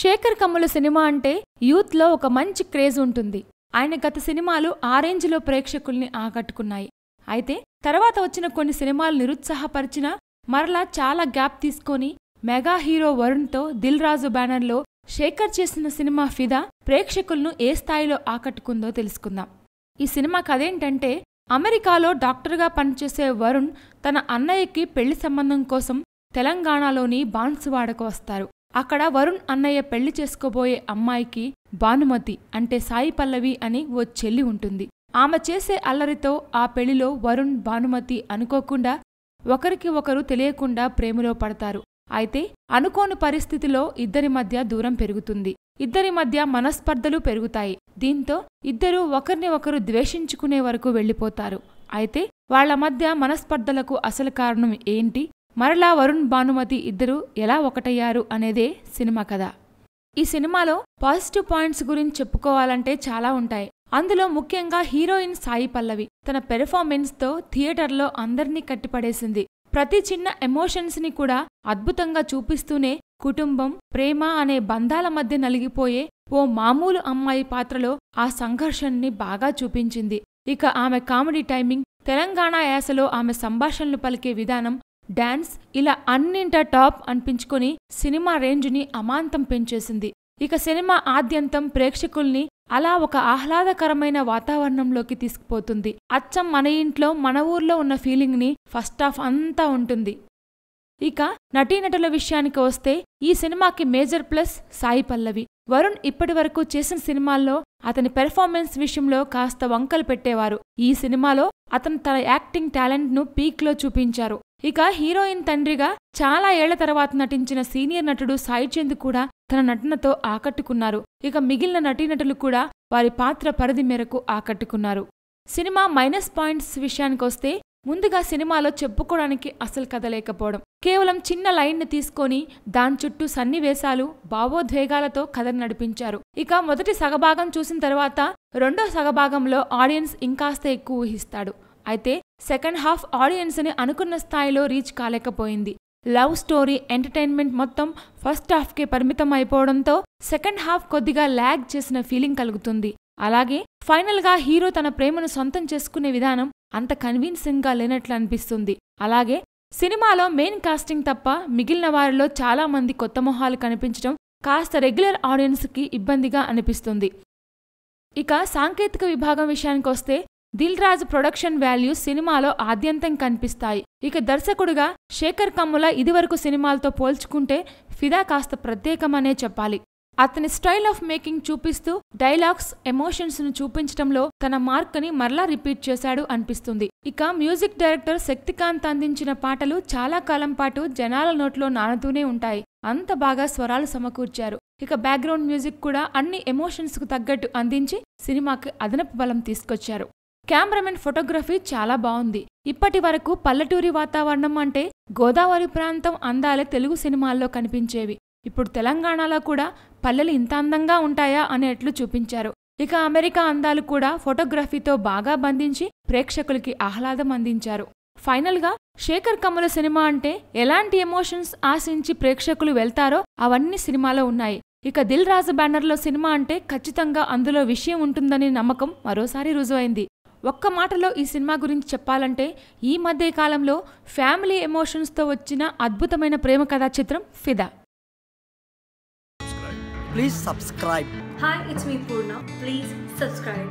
Shekhar Kammula cinema అంటే యూత్లో ఒక మంచి క్రేజ్ ఉంటుంది. ఆయన గత సినిమాలు ఆ రేంజ్లో ప్రేక్షకుల్ని ఆకట్టుకున్నాయి. అయితే తర్వాత వచ్చిన కొన్ని సినిమాలు నిరుత్సాహపరిచినా మరలా చాలా గ్యాప్ తీసుకొని మెగా హీరో వరుణ్తో దిల్ రాజు బ్యానర్లో శేఖర్ చేసిన సినిమా ఫిదా ప్రేక్షకులను ఏ స్థాయిలో ఆకట్టుకుందో తెలుసుకుందాం. ఈ సినిమా కథేంటంటే, అమెరికాలో డాక్టర్గా పనిచేసే వరుణ్ తన అన్నయ్యకి పెళ్లి సంబంధం కోసం తెలంగాణలోని బాన్సువాడకు వస్తారు. అక్కడ వరుణ్ అన్నయ్య పెళ్లి చేసుకోబోయే అమ్మాయికి భానుమతి అంటే సాయి పల్లవి అని ఓ చెల్లి ఉంటుంది. ఆమె చేసే అల్లరితో ఆ పెళ్లిలో వరుణ్ భానుమతి అనుకోకుండా ఒకరికి ఒకరు తెలియకుండా ప్రేమలో పడతారు. అయితే అనుకోని పరిస్థితిలో ఇద్దరి మధ్య దూరం పెరుగుతుంది. ఇద్దరి మధ్య మనస్పర్ధలు పెరుగుతాయి. దీంతో ఇద్దరూ ఒకరిని ఒకరు ద్వేషించుకునే వరకు వెళ్లిపోతారు. అయితే వాళ్ల మధ్య మనస్పర్ధలకు అసలు కారణం ఏంటి, మరలా వరుణ్ భానుమతి ఇద్దరూ ఎలా ఒకటయ్యారు అనేదే సినిమా కథ. ఈ సినిమాలో పాజిటివ్ పాయింట్స్ గురించి చెప్పుకోవాలంటే చాలా ఉంటాయి. అందులో ముఖ్యంగా హీరోయిన్ సాయి పల్లవి తన పెర్ఫార్మెన్స్తో థియేటర్లో అందర్నీ కట్టిపడేసింది. ప్రతి చిన్న ఎమోషన్స్ ని కూడా అద్భుతంగా చూపిస్తూనే కుటుంబం, ప్రేమ అనే బంధాల మధ్య నలిగిపోయే ఓ మామూలు అమ్మాయి పాత్రలో ఆ సంఘర్షణని బాగా చూపించింది. ఇక ఆమె కామెడీ టైమింగ్, తెలంగాణ యాసలో ఆమె సంభాషణలు పలికే విధానం, డాన్స్ ఇలా అన్నింట టాప్ అనిపించుకొని సినిమా రేంజ్ని అమాంతం పెంచేసింది. ఇక సినిమా ఆద్యంతం ప్రేక్షకుల్ని అలా ఒక ఆహ్లాదకరమైన వాతావరణంలోకి తీసుకుపోతుంది. అచ్చం మన ఇంట్లో మన ఊర్లో ఉన్న ఫీలింగ్ని ఫస్ట్ హాఫ్ అంతా ఉంటుంది. ఇక నటీనటుల విషయానికి వస్తే ఈ సినిమాకి మేజర్ ప్లస్ సాయి పల్లవి. వరుణ్ ఇప్పటివరకు చేసిన సినిమాల్లో అతని పెర్ఫార్మెన్స్ విషయంలో కాస్త వంకలు పెట్టేవారు. ఈ సినిమాలో అతను తన యాక్టింగ్ టాలెంట్ను పీక్లో చూపించారు. ఇక హీరోయిన్ తండ్రిగా చాలా ఏళ్ల తర్వాత నటించిన సీనియర్ నటుడు సాయి చంద్ కూడా తన నటనతో ఆకట్టుకున్నారు. ఇక మిగిలిన నటీనటులు కూడా వారి పాత్ర పరిధి మేరకు ఆకట్టుకున్నారు. సినిమా మైనస్ పాయింట్స్ విషయానికొస్తే, ముందుగా సినిమాలో చెప్పుకోవడానికి అసలు కథ లేకపోవడం. కేవలం చిన్న లైన్ని తీసుకొని దాని చుట్టూ సన్నివేశాలు, భావోద్వేగాలతో కథను నడిపించారు. ఇక మొదటి సగభాగం చూసిన తర్వాత రెండో సగభాగంలో ఆడియన్స్ ఇంకాస్త ఎక్కువ ఊహిస్తాడు. అయితే సెకండ్ హాఫ్ ఆడియన్స్ని అనుకున్న స్థాయిలో రీచ్ కాలేకపోయింది. లవ్ స్టోరీ, ఎంటర్టైన్మెంట్ మొత్తం ఫస్ట్ హాఫ్కే పరిమితం అయిపోవడంతో సెకండ్ హాఫ్ కొద్దిగా ల్యాగ్ చేసిన ఫీలింగ్ కలుగుతుంది. అలాగే ఫైనల్గా హీరో తన ప్రేమను సొంతం చేసుకునే విధానం అంత కన్విన్సింగ్గా లేనట్లు అనిపిస్తుంది. అలాగే సినిమాలో మెయిన్ కాస్టింగ్ తప్ప మిగిలిన వారిలో చాలా మంది కొత్త మొహాలు కనిపించడం కాస్త రెగ్యులర్ ఆడియన్స్కి ఇబ్బందిగా అనిపిస్తుంది. ఇక సాంకేతిక విభాగం విషయానికొస్తే, దిల్ రాజు ప్రొడక్షన్ వాల్యూస్ సినిమాలో ఆద్యంతం కనిపిస్తాయి. ఇక దర్శకుడుగా శేఖర్ కమ్ముల ఇదివరకు సినిమాలతో పోల్చుకుంటే ఫిదా కాస్త ప్రత్యేకమనే చెప్పాలి. అతని స్టైల్ ఆఫ్ మేకింగ్ చూపిస్తూ డైలాగ్స్, ఎమోషన్స్ ను చూపించడంలో తన మార్క్ని మరలా రిపీట్ చేశాడు అనిపిస్తుంది. ఇక మ్యూజిక్ డైరెక్టర్ శక్తికాంత్ అందించిన పాటలు చాలా కాలం పాటు జనాల నోట్లో నానుతూనే ఉంటాయి. అంత బాగా స్వరాలు సమకూర్చారు. ఇక బ్యాక్గ్రౌండ్ మ్యూజిక్ కూడా అన్ని ఎమోషన్స్ కు తగ్గట్టు అందించి సినిమాకి అదనపు బలం తీసుకొచ్చారు. కెమెరామెన్ ఫోటోగ్రఫీ చాలా బాగుంది. ఇప్పటి వరకు పల్లెటూరి వాతావరణం అంటే గోదావరి ప్రాంతం అందాలే తెలుగు సినిమాల్లో కనిపించేవి. ఇప్పుడు తెలంగాణలో కూడా పల్లెలు ఇంత అందంగా ఉంటాయా అనేట్లు చూపించారు. ఇక అమెరికా అందాలు కూడా ఫోటోగ్రఫీతో బాగా బంధించి ప్రేక్షకులకి ఆహ్లాదం అందించారు. ఫైనల్గా శేఖర్ కమ్ముల సినిమా అంటే ఎలాంటి ఎమోషన్స్ ఆశించి ప్రేక్షకులు వెళ్తారో అవన్నీ సినిమాలో ఉన్నాయి. ఇక దిల్ రాజు బ్యానర్లో సినిమా అంటే ఖచ్చితంగా అందులో విషయం ఉంటుందనే నమ్మకం మరోసారి రుజువైంది. ఒక్క మాటలో ఈ సినిమా గురించి చెప్పాలంటే, ఈ మధ్య కాలంలో ఫ్యామిలీ ఎమోషన్స్తో వచ్చిన అద్భుతమైన ప్రేమ కథా చిత్రం ఫిదా. Please subscribe. Hi, it's me Purna. Please subscribe.